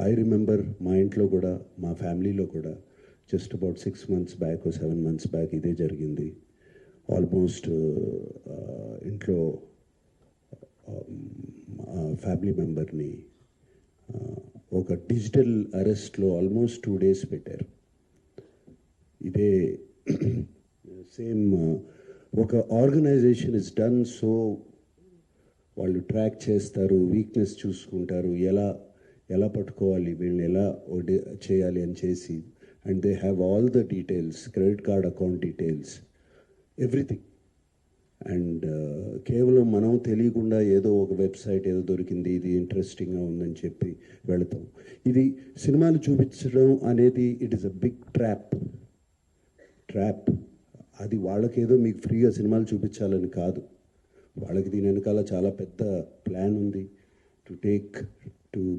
I remember మా ఇంట్లో కూడా, మా ఫ్యామిలీలో కూడా just about 6 months back 7 months back ఇదే జరిగింది. ఆల్మోస్ట్ ఇంట్లో ఫ్యామిలీ మెంబర్ని ఒక డిజిటల్ అరెస్ట్లో ఆల్మోస్ట్ 2 days పెట్టారు. ఇదే సేమ్ ఒక ఆర్గనైజేషన్ ఇస్ డన్ సో, వాళ్ళు ట్రాక్ చేస్తారు, వీక్నెస్ చూసుకుంటారు, ఎలా పట్టుకోవాలి, వీళ్ళని ఎలా చేయాలి అని చేసి, and they have all the details, credit card account details, everything. And కేవలం మనం తెలియకుండా ఏదో ఒక వెబ్సైట్ ఏదో దొరికింది, ఇది ఇంట్రెస్టింగ్గా ఉందని చెప్పి వెళతాం. ఇది సినిమాలు చూపించడం అనేది it is a big trap. అది వాళ్ళకేదో మీకు ఫ్రీగా సినిమాలు చూపించాలని కాదు, వాళ్ళకి దీని వెనకాల చాలా పెద్ద ప్లాన్ ఉంది. To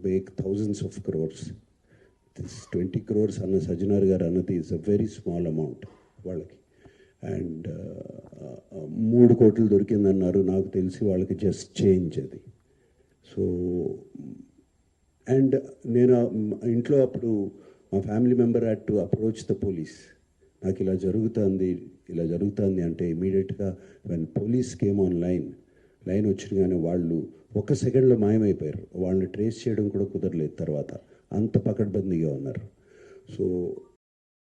make thousands of crores. This 20 crores అన్న సజ్జనార్ గారు అన్నది is a very small amount వాళ్ళకి. అండ్ 3 కోట్లు దొరికిందన్నారు, నాకు తెలిసి వాళ్ళకి జస్ట్ చేంజ్ అది. సో అండ్ నేను ఇంట్లో అప్పుడు మా family member had to approach the police. నాకు ఇలా జరుగుతుంది అంటే ఇమీడియట్గా when police came on line వచ్చిన కానీ వాళ్ళు 1 సెకండ్లో మాయమైపోయారు. వాళ్ళని ట్రేస్ చేయడం కూడా కుదరలేదు తర్వాత, అంత పకడ్బందీగా ఉన్నారు. సో